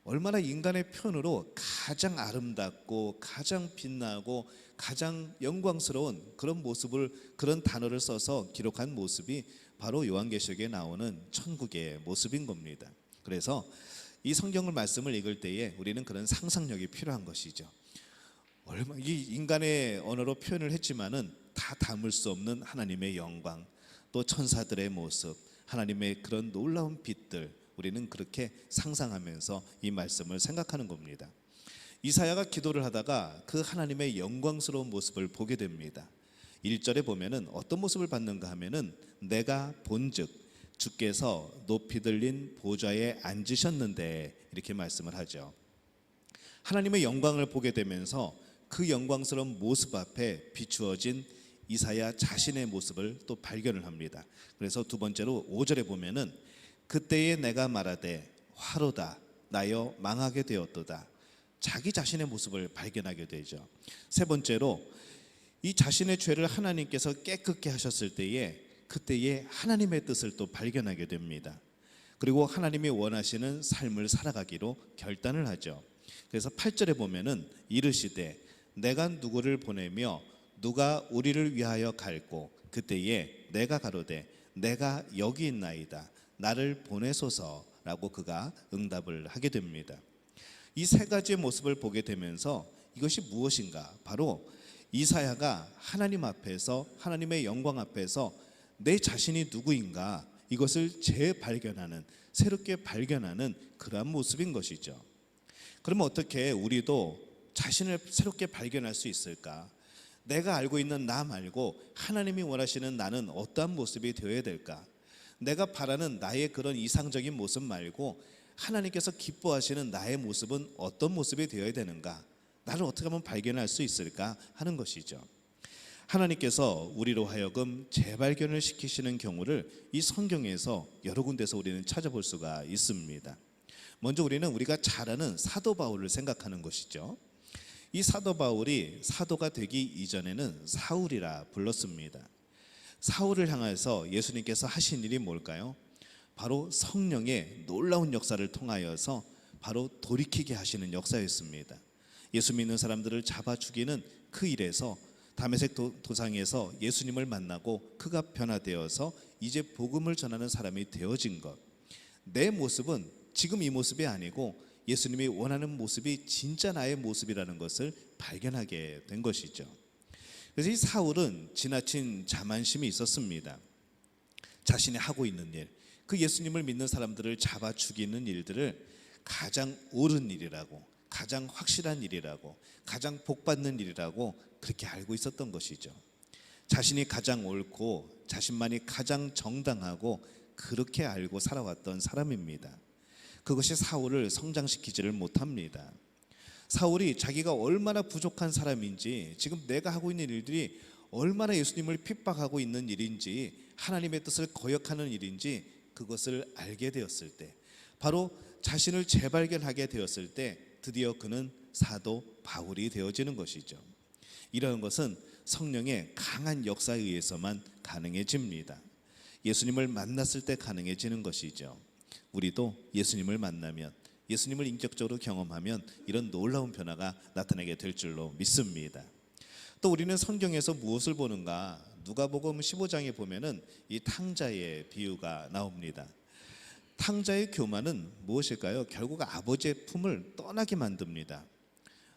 얼마나 인간의 표현으로 가장 아름답고 가장 빛나고 가장 영광스러운 그런 모습을, 그런 단어를 써서 기록한 모습이 바로 요한계시록에 나오는 천국의 모습인 겁니다. 그래서 이 성경을 말씀을 읽을 때에 우리는 그런 상상력이 필요한 것이죠. 이 인간의 언어로 표현을 했지만은 다 담을 수 없는 하나님의 영광, 또 천사들의 모습, 하나님의 그런 놀라운 빛들, 우리는 그렇게 상상하면서 이 말씀을 생각하는 겁니다. 이사야가 기도를 하다가 그 하나님의 영광스러운 모습을 보게 됩니다. 1절에 보면은 어떤 모습을 받는가 하면은 내가 본즉 주께서 높이 들린 보좌에 앉으셨는데, 이렇게 말씀을 하죠. 하나님의 영광을 보게 되면서 그 영광스러운 모습 앞에 비추어진 이사야 자신의 모습을 또 발견을 합니다. 그래서 두 번째로 5절에 보면은 그때에 내가 말하되 화로다 나여 망하게 되었도다, 자기 자신의 모습을 발견하게 되죠. 세 번째로 이 자신의 죄를 하나님께서 깨끗게 하셨을 때에 그때에 하나님의 뜻을 또 발견하게 됩니다. 그리고 하나님이 원하시는 삶을 살아가기로 결단을 하죠. 그래서 8절에 보면은 이르시되 내가 누구를 보내며 누가 우리를 위하여 갈고, 그때에 내가 가로되 내가 여기 있나이다 나를 보내소서라고 그가 응답을 하게 됩니다. 이 세 가지의 모습을 보게 되면서 이것이 무엇인가? 바로 이사야가 하나님 앞에서, 하나님의 영광 앞에서 내 자신이 누구인가, 이것을 재발견하는, 새롭게 발견하는 그러한 모습인 것이죠. 그러면 어떻게 우리도 자신을 새롭게 발견할 수 있을까? 내가 알고 있는 나 말고 하나님이 원하시는 나는 어떠한 모습이 되어야 될까? 내가 바라는 나의 그런 이상적인 모습 말고 하나님께서 기뻐하시는 나의 모습은 어떤 모습이 되어야 되는가? 나를 어떻게 하면 발견할 수 있을까 하는 것이죠. 하나님께서 우리로 하여금 재발견을 시키시는 경우를 이 성경에서 여러 군데서 우리는 찾아볼 수가 있습니다. 먼저 우리가 잘 아는 사도 바울을 생각하는 것이죠. 이 사도 바울이 사도가 되기 이전에는 사울이라 불렀습니다. 사울을 향해서 예수님께서 하신 일이 뭘까요? 바로 성령의 놀라운 역사를 통하여서 바로 돌이키게 하시는 역사였습니다. 예수 믿는 사람들을 잡아 죽이는 그 일에서 다메섹 도상에서 예수님을 만나고 그가 변화되어서 이제 복음을 전하는 사람이 되어진 것. 내 모습은 지금 이 모습이 아니고 예수님이 원하는 모습이 진짜 나의 모습이라는 것을 발견하게 된 것이죠. 그래서 이 사울은 지나친 자만심이 있었습니다. 자신이 하고 있는 일, 그 예수님을 믿는 사람들을 잡아 죽이는 일들을 가장 옳은 일이라고, 가장 확실한 일이라고, 가장 복받는 일이라고 그렇게 알고 있었던 것이죠. 자신이 가장 옳고 자신만이 가장 정당하고 그렇게 알고 살아왔던 사람입니다. 그것이 사울을 성장시키지를 못합니다. 사울이 자기가 얼마나 부족한 사람인지, 지금 내가 하고 있는 일들이 얼마나 예수님을 핍박하고 있는 일인지, 하나님의 뜻을 거역하는 일인지 그것을 알게 되었을 때, 바로 자신을 재발견하게 되었을 때 드디어 그는 사도 바울이 되어지는 것이죠. 이러한 것은 성령의 강한 역사에 의해서만 가능해집니다. 예수님을 만났을 때 가능해지는 것이죠. 우리도 예수님을 만나면, 예수님을 인격적으로 경험하면 이런 놀라운 변화가 나타나게 될 줄로 믿습니다. 또 우리는 성경에서 무엇을 보는가? 누가복음 15장에 보면은 이 탕자의 비유가 나옵니다. 탕자의 교만은 무엇일까요? 결국 아버지의 품을 떠나게 만듭니다.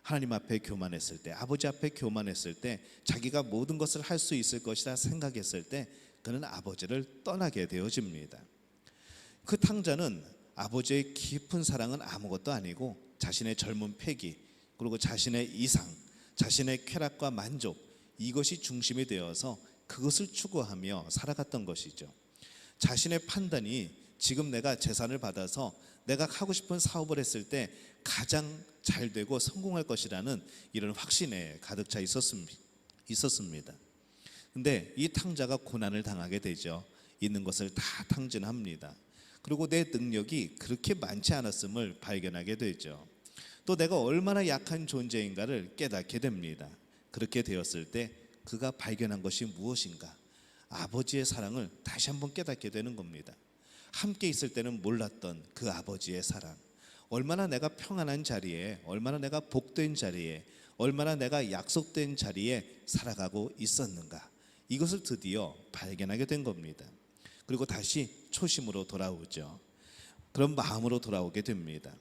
하나님 앞에 교만했을 때, 아버지 앞에 교만했을 때, 자기가 모든 것을 할 수 있을 것이라 생각했을 때 그는 아버지를 떠나게 되어집니다. 그 탕자는 아버지의 깊은 사랑은 아무것도 아니고 자신의 젊은 패기, 그리고 자신의 이상, 자신의 쾌락과 만족, 이것이 중심이 되어서 그것을 추구하며 살아갔던 것이죠. 자신의 판단이 지금 내가 재산을 받아서 내가 하고 싶은 사업을 했을 때 가장 잘 되고 성공할 것이라는 이런 확신에 가득 차 있었습니다. 근데 이 탕자가 고난을 당하게 되죠. 있는 것을 다 탕진합니다. 그리고 내 능력이 그렇게 많지 않았음을 발견하게 되죠. 또 내가 얼마나 약한 존재인가를 깨닫게 됩니다. 그렇게 되었을 때 그가 발견한 것이 무엇인가? 아버지의 사랑을 다시 한번 깨닫게 되는 겁니다. 함께 있을 때는 몰랐던 그 아버지의 사랑, 얼마나 내가 평안한 자리에, 얼마나 내가 복된 자리에, 얼마나 내가 약속된 자리에 살아가고 있었는가, 이것을 드디어 발견하게 된 겁니다. 그리고 다시 초심으로 돌아오죠. 그런 마음으로 돌아오게 됩니다.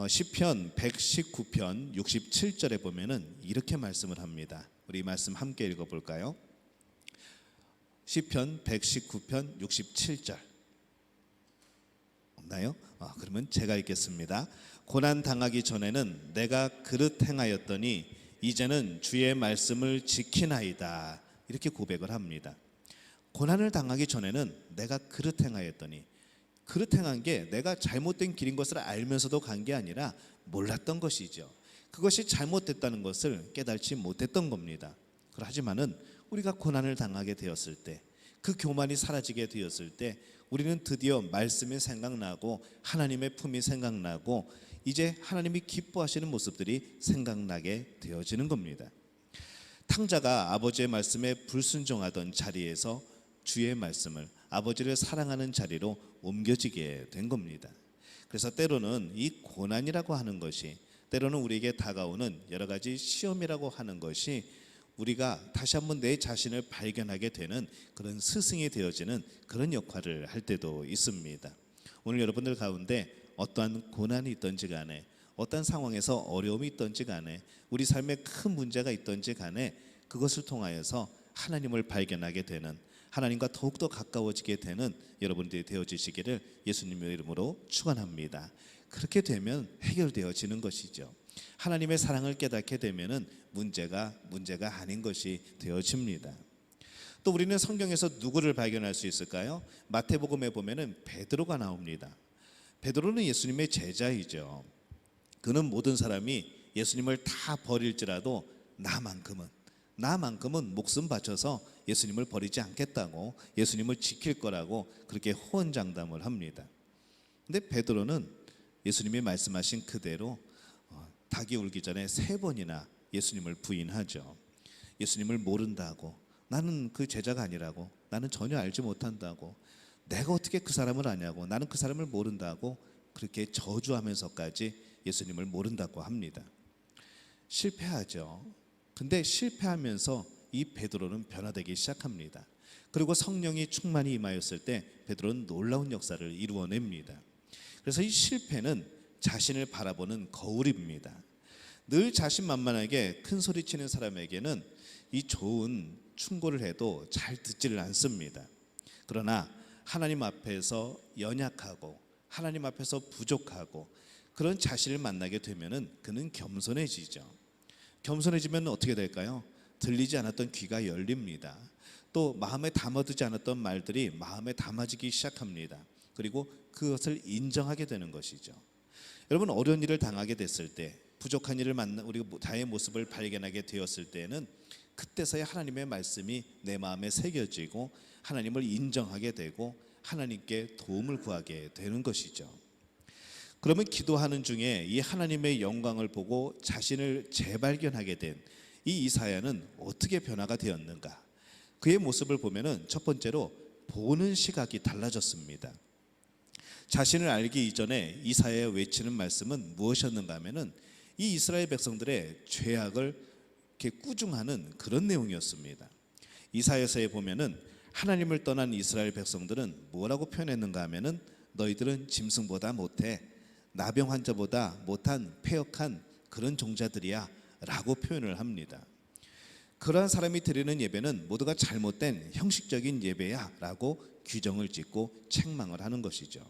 시편 119편 67절에 보면은 이렇게 말씀을 합니다. 우리 이 말씀 함께 읽어볼까요? 시편 119편 67절 없나요? 그러면 제가 읽겠습니다. 고난 당하기 전에는 내가 그릇 행하였더니 이제는 주의 말씀을 지키나이다. 이렇게 고백을 합니다. 고난을 당하기 전에는 내가 그릇 행하였더니, 그릇 행한 게 내가 잘못된 길인 것을 알면서도 간 게 아니라 몰랐던 것이죠. 그것이 잘못됐다는 것을 깨닫지 못했던 겁니다. 하지만은 우리가 고난을 당하게 되었을 때, 그 교만이 사라지게 되었을 때 우리는 드디어 말씀이 생각나고 하나님의 품이 생각나고 이제 하나님이 기뻐하시는 모습들이 생각나게 되어지는 겁니다. 탕자가 아버지의 말씀에 불순종하던 자리에서 주의 말씀을, 아버지를 사랑하는 자리로 옮겨지게 된 겁니다. 그래서 때로는 이 고난이라고 하는 것이, 때로는 우리에게 다가오는 여러 가지 시험이라고 하는 것이 우리가 다시 한번 내 자신을 발견하게 되는 그런 스승이 되어지는 그런 역할을 할 때도 있습니다. 오늘 여러분들 가운데 어떠한 고난이 있든지 간에, 어떤 상황에서 어려움이 있든지 간에, 우리 삶에 큰 문제가 있든지 간에 그것을 통하여서 하나님을 발견하게 되는, 하나님과 더욱더 가까워지게 되는 여러분들이 되어지시기를 예수님의 이름으로 축원합니다. 그렇게 되면 해결되어지는 것이죠. 하나님의 사랑을 깨닫게 되면은 문제가 아닌 것이 되어집니다. 또 우리는 성경에서 누구를 발견할 수 있을까요? 마태복음에 보면은 베드로가 나옵니다. 베드로는 예수님의 제자이죠. 그는 모든 사람이 예수님을 다 버릴지라도 나만큼은 목숨 바쳐서 예수님을 버리지 않겠다고, 예수님을 지킬 거라고 그렇게 호언장담을 합니다. 근데 베드로는 예수님이 말씀하신 그대로 닭이 울기 전에 3번이나 예수님을 부인하죠. 예수님을 모른다고, 나는 그 제자가 아니라고, 나는 전혀 알지 못한다고, 내가 어떻게 그 사람을 아냐고, 나는 그 사람을 모른다고 그렇게 저주하면서까지 예수님을 모른다고 합니다. 실패하죠. 근데 실패하면서 이 베드로는 변화되기 시작합니다. 그리고 성령이 충만히 임하였을 때 베드로는 놀라운 역사를 이루어냅니다. 그래서 이 실패는 자신을 바라보는 거울입니다. 늘 자신만만하게 큰 소리치는 사람에게는 이 좋은 충고를 해도 잘 듣지를 않습니다. 그러나 하나님 앞에서 연약하고 하나님 앞에서 부족하고 그런 자신을 만나게 되면은 그는 겸손해지죠. 겸손해지면 어떻게 될까요? 들리지 않았던 귀가 열립니다. 또 마음에 담아두지 않았던 말들이 마음에 담아지기 시작합니다. 그리고 그것을 인정하게 되는 것이죠. 여러분, 어려운 일을 당하게 됐을 때, 부족한 일을 우리가 자의 모습을 발견하게 되었을 때는 그때서야 하나님의 말씀이 내 마음에 새겨지고 하나님을 인정하게 되고 하나님께 도움을 구하게 되는 것이죠. 그러면 기도하는 중에 이 하나님의 영광을 보고 자신을 재발견하게 된 이 이사야는 어떻게 변화가 되었는가? 그의 모습을 보면은 첫 번째로 보는 시각이 달라졌습니다. 자신을 알기 이전에 이사야가 외치는 말씀은 무엇이었는가 하면은 이 이스라엘 백성들의 죄악을 이렇게 꾸중하는 그런 내용이었습니다. 이사야서에 보면은 하나님을 떠난 이스라엘 백성들은 뭐라고 표현했는가 하면은 너희들은 짐승보다 못해, 나병 환자보다 못한 패역한 그런 종자들이야 라고 표현을 합니다. 그러한 사람이 드리는 예배는 모두가 잘못된 형식적인 예배야 라고 규정을 짓고 책망을 하는 것이죠.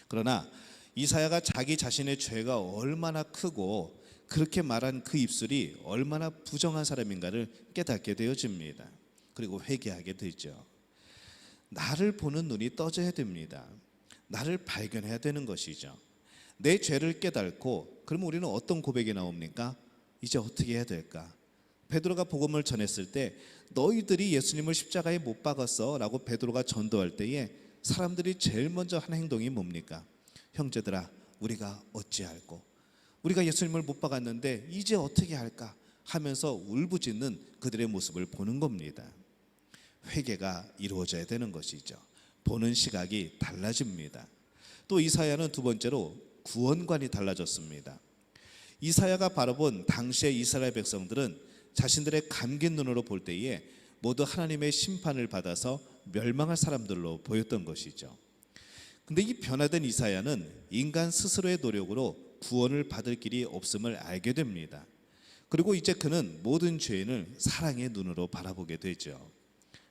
그러나 이사야가 자기 자신의 죄가 얼마나 크고 그렇게 말한 그 입술이 얼마나 부정한 사람인가를 깨닫게 되어집니다. 그리고 회개하게 되죠. 나를 보는 눈이 떠져야 됩니다. 나를 발견해야 되는 것이죠. 내 죄를 깨닫고 그러면 우리는 어떤 고백이 나옵니까? 이제 어떻게 해야 될까? 베드로가 복음을 전했을 때 너희들이 예수님을 십자가에 못 박았어 라고 베드로가 전도할 때에 사람들이 제일 먼저 한 행동이 뭡니까? 형제들아, 우리가 어찌할꼬? 우리가 예수님을 못 박았는데 이제 어떻게 할까? 하면서 울부짖는 그들의 모습을 보는 겁니다. 회개가 이루어져야 되는 것이죠. 보는 시각이 달라집니다. 또 이사야는 두 번째로 구원관이 달라졌습니다. 이사야가 바라본 당시의 이스라엘 백성들은 자신들의 감긴 눈으로 볼 때에 모두 하나님의 심판을 받아서 멸망할 사람들로 보였던 것이죠. 근데 이 변화된 이사야는 인간 스스로의 노력으로 구원을 받을 길이 없음을 알게 됩니다. 그리고 이제 그는 모든 죄인을 사랑의 눈으로 바라보게 되죠.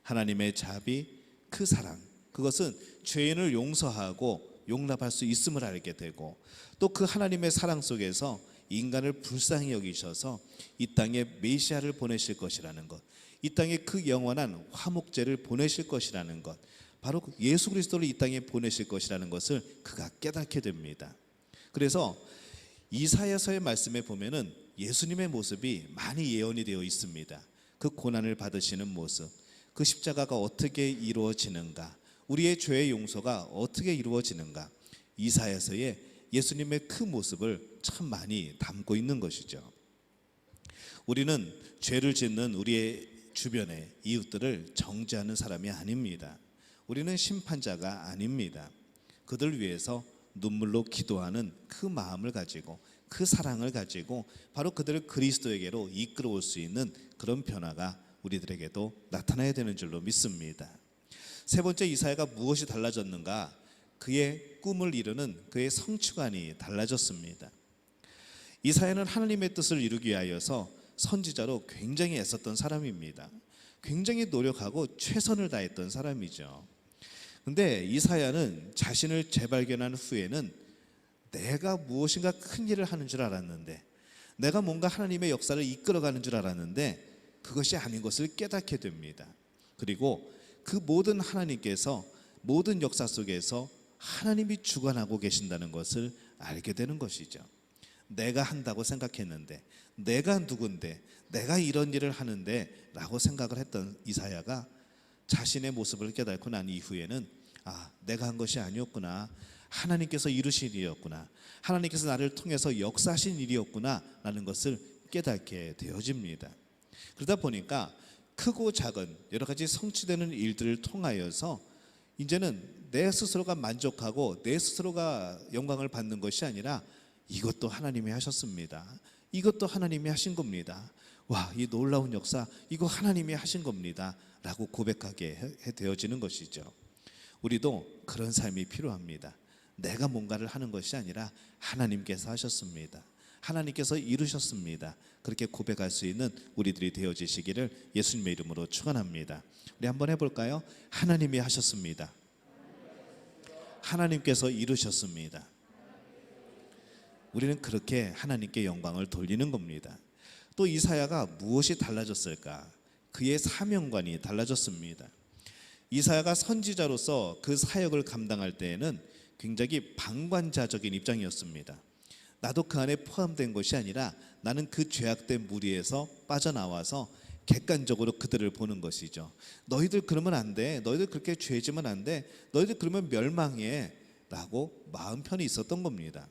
하나님의 자비, 그 사랑, 그것은 죄인을 용서하고 용납할 수 있음을 알게 되고 또 그 하나님의 사랑 속에서 인간을 불쌍히 여기셔서 이 땅에 메시아를 보내실 것이라는 것, 이 땅에 그 영원한 화목제를 보내실 것이라는 것, 바로 예수 그리스도를 이 땅에 보내실 것이라는 것을 그가 깨닫게 됩니다. 그래서 이사야서의 말씀에 보면은 예수님의 모습이 많이 예언이 되어 있습니다. 그 고난을 받으시는 모습, 그 십자가가 어떻게 이루어지는가, 우리의 죄의 용서가 어떻게 이루어지는가, 이사야서에 예수님의 그 모습을 참 많이 담고 있는 것이죠. 우리는 죄를 짓는 우리의 주변의 이웃들을 정죄하는 사람이 아닙니다. 우리는 심판자가 아닙니다. 그들 위해서 눈물로 기도하는 그 마음을 가지고 그 사랑을 가지고 바로 그들을 그리스도에게로 이끌어올 수 있는 그런 변화가 우리들에게도 나타나야 되는 줄로 믿습니다. 세 번째, 이사야가 무엇이 달라졌는가? 그의 꿈을 이루는 그의 성취관이 달라졌습니다. 이사야는 하나님의 뜻을 이루기 위하여서 선지자로 굉장히 애썼던 사람입니다. 굉장히 노력하고 최선을 다했던 사람이죠. 근데 이사야는 자신을 재발견한 후에는 내가 무엇인가 큰 일을 하는 줄 알았는데, 내가 뭔가 하나님의 역사를 이끌어가는 줄 알았는데 그것이 아닌 것을 깨닫게 됩니다. 그리고 그 모든 하나님께서 모든 역사 속에서 하나님이 주관하고 계신다는 것을 알게 되는 것이죠. 내가 한다고 생각했는데, 내가 누군데, 내가 이런 일을 하는데 라고 생각을 했던 이사야가 자신의 모습을 깨닫고 난 이후에는 내가 한 것이 아니었구나, 하나님께서 이루신 일이었구나, 하나님께서 나를 통해서 역사하신 일이었구나 라는 것을 깨닫게 되어집니다. 그러다 보니까 크고 작은 여러 가지 성취되는 일들을 통하여서 이제는 내 스스로가 만족하고 내 스스로가 영광을 받는 것이 아니라 이것도 하나님이 하셨습니다, 이것도 하나님이 하신 겁니다, 와, 이 놀라운 역사 이거 하나님이 하신 겁니다 라고 고백하게 되어지는 것이죠. 우리도 그런 삶이 필요합니다. 내가 뭔가를 하는 것이 아니라 하나님께서 하셨습니다, 하나님께서 이루셨습니다, 그렇게 고백할 수 있는 우리들이 되어지시기를 예수님의 이름으로 축원합니다. 우리 한번 해볼까요? 하나님이 하셨습니다, 하나님께서 이루셨습니다. 우리는 그렇게 하나님께 영광을 돌리는 겁니다. 또 이사야가 무엇이 달라졌을까? 그의 사명관이 달라졌습니다. 이사야가 선지자로서 그 사역을 감당할 때에는 굉장히 방관자적인 입장이었습니다. 나도 그 안에 포함된 것이 아니라 나는 그 죄악된 무리에서 빠져나와서 객관적으로 그들을 보는 것이죠. 너희들 그러면 안 돼. 너희들 그렇게 죄지면 안 돼. 너희들 그러면 멸망해. 라고 마음 편히 있었던 겁니다.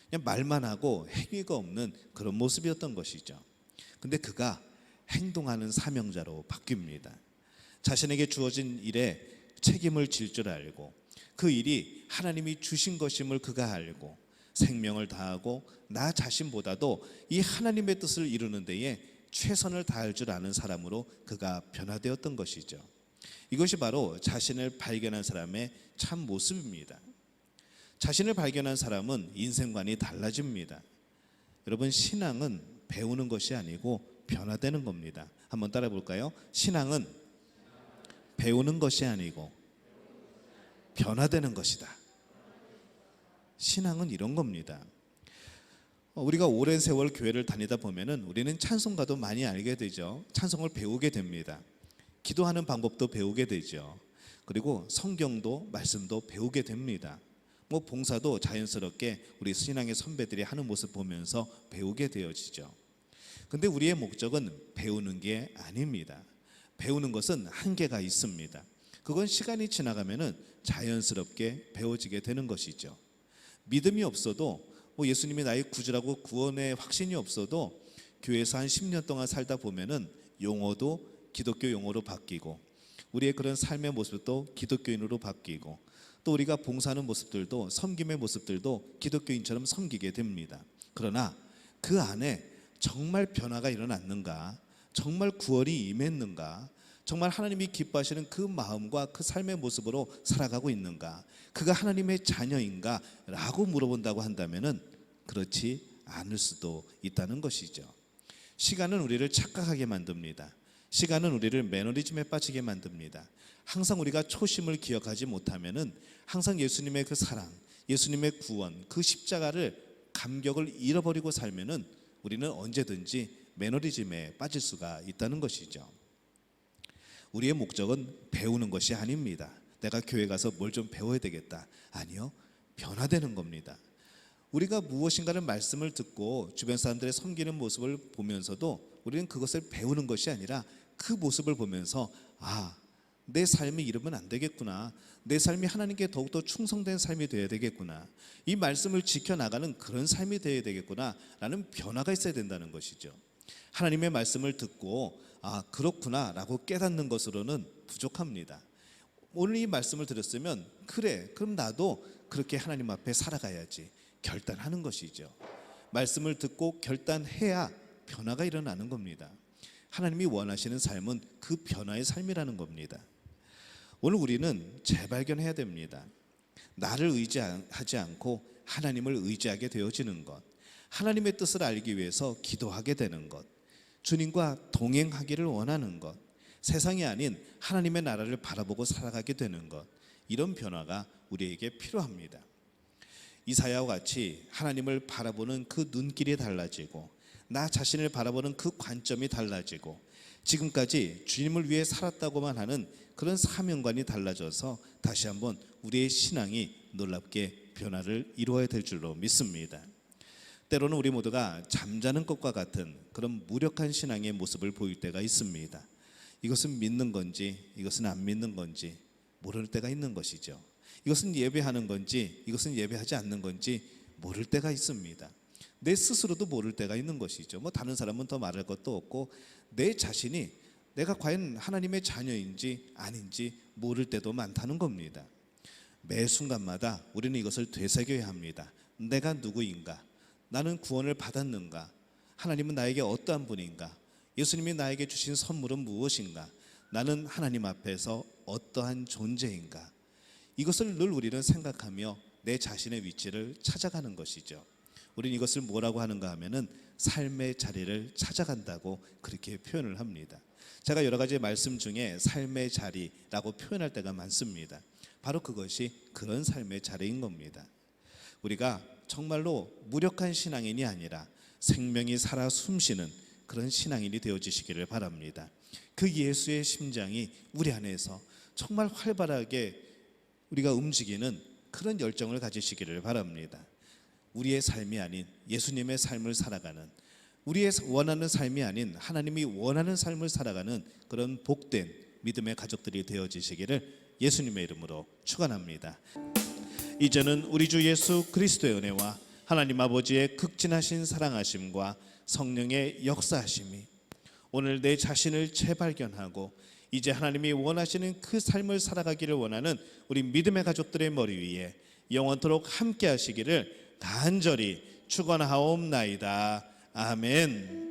그냥 말만 하고 행위가 없는 그런 모습이었던 것이죠. 근데 그가 행동하는 사명자로 바뀝니다. 자신에게 주어진 일에 책임을 질 줄 알고 그 일이 하나님이 주신 것임을 그가 알고 생명을 다하고 나 자신보다도 이 하나님의 뜻을 이루는 데에 최선을 다할 줄 아는 사람으로 그가 변화되었던 것이죠. 이것이 바로 자신을 발견한 사람의 참 모습입니다. 자신을 발견한 사람은 인생관이 달라집니다. 여러분, 신앙은 배우는 것이 아니고 변화되는 겁니다. 한번 따라 볼까요? 신앙은 배우는 것이 아니고 변화되는 것이다. 신앙은 이런 겁니다. 우리가 오랜 세월 교회를 다니다 보면은 우리는 찬송가도 많이 알게 되죠. 찬송을 배우게 됩니다. 기도하는 방법도 배우게 되죠. 그리고 성경도 말씀도 배우게 됩니다. 봉사도 자연스럽게 우리 신앙의 선배들이 하는 모습 보면서 배우게 되어지죠. 근데 우리의 목적은 배우는 게 아닙니다. 배우는 것은 한계가 있습니다. 그건 시간이 지나가면은 자연스럽게 배워지게 되는 것이죠. 믿음이 없어도 예수님이 나의 구주라고 구원의 확신이 없어도 교회에서 한 10년 동안 살다 보면은 용어도 기독교 용어로 바뀌고 우리의 그런 삶의 모습도 기독교인으로 바뀌고 또 우리가 봉사하는 모습들도 섬김의 모습들도 기독교인처럼 섬기게 됩니다. 그러나 그 안에 정말 변화가 일어났는가? 정말 구원이 임했는가? 정말 하나님이 기뻐하시는 그 마음과 그 삶의 모습으로 살아가고 있는가? 그가 하나님의 자녀인가? 라고 물어본다고 한다면은 그렇지 않을 수도 있다는 것이죠. 시간은 우리를 착각하게 만듭니다. 시간은 우리를 매너리즘에 빠지게 만듭니다. 항상 우리가 초심을 기억하지 못하면은 항상 예수님의 그 사랑, 예수님의 구원, 그 십자가를 감격을 잃어버리고 살면은 우리는 언제든지 매너리즘에 빠질 수가 있다는 것이죠. 우리의 목적은 배우는 것이 아닙니다. 내가 교회 가서 뭘 좀 배워야 되겠다. 아니요. 변화되는 겁니다. 우리가 무엇인가를 말씀을 듣고 주변 사람들의 섬기는 모습을 보면서도 우리는 그것을 배우는 것이 아니라 그 모습을 보면서 내 삶이 이러면 안 되겠구나. 내 삶이 하나님께 더욱더 충성된 삶이 되어야 되겠구나. 이 말씀을 지켜나가는 그런 삶이 되어야 되겠구나 라는 변화가 있어야 된다는 것이죠. 하나님의 말씀을 듣고 그렇구나 라고 깨닫는 것으로는 부족합니다. 오늘 이 말씀을 들었으면 그래, 그럼 나도 그렇게 하나님 앞에 살아가야지 결단하는 것이죠. 말씀을 듣고 결단해야 변화가 일어나는 겁니다. 하나님이 원하시는 삶은 그 변화의 삶이라는 겁니다. 오늘 우리는 재발견해야 됩니다. 나를 의지하지 않고 하나님을 의지하게 되어지는 것, 하나님의 뜻을 알기 위해서 기도하게 되는 것, 주님과 동행하기를 원하는 것, 세상이 아닌 하나님의 나라를 바라보고 살아가게 되는 것, 이런 변화가 우리에게 필요합니다. 이사야와 같이 하나님을 바라보는 그 눈길이 달라지고 나 자신을 바라보는 그 관점이 달라지고 지금까지 주님을 위해 살았다고만 하는 그런 사명관이 달라져서 다시 한번 우리의 신앙이 놀랍게 변화를 이루어야 될 줄로 믿습니다. 때로는 우리 모두가 잠자는 것과 같은 그런 무력한 신앙의 모습을 보일 때가 있습니다. 이것은 믿는 건지 이것은 안 믿는 건지 모를 때가 있는 것이죠. 이것은 예배하는 건지 이것은 예배하지 않는 건지 모를 때가 있습니다. 내 스스로도 모를 때가 있는 것이죠. 다른 사람은 더 말할 것도 없고 내 자신이 내가 과연 하나님의 자녀인지 아닌지 모를 때도 많다는 겁니다. 매 순간마다 우리는 이것을 되새겨야 합니다. 내가 누구인가? 나는 구원을 받았는가? 하나님은 나에게 어떠한 분인가? 예수님이 나에게 주신 선물은 무엇인가? 나는 하나님 앞에서 어떠한 존재인가? 이것을 늘 우리는 생각하며 내 자신의 위치를 찾아가는 것이죠. 우리는 이것을 뭐라고 하는가 하면은 삶의 자리를 찾아간다고 그렇게 표현을 합니다. 제가 여러 가지 말씀 중에 삶의 자리라고 표현할 때가 많습니다. 바로 그것이 그런 삶의 자리인 겁니다. 우리가 정말로 무력한 신앙인이 아니라 생명이 살아 숨쉬는 그런 신앙인이 되어지시기를 바랍니다. 그 예수의 심장이 우리 안에서 정말 활발하게 우리가 움직이는 그런 열정을 가지시기를 바랍니다. 우리의 삶이 아닌 예수님의 삶을 살아가는, 우리의 원하는 삶이 아닌 하나님이 원하는 삶을 살아가는 그런 복된 믿음의 가족들이 되어지시기를 예수님의 이름으로 축원합니다. 이제는 우리 주 예수 그리스도의 은혜와 하나님 아버지의 극진하신 사랑하심과 성령의 역사하심이 오늘 내 자신을 재발견하고 이제 하나님이 원하시는 그 삶을 살아가기를 원하는 우리 믿음의 가족들의 머리 위에 영원토록 함께 하시기를 간절히 축원하옵나이다. 아멘.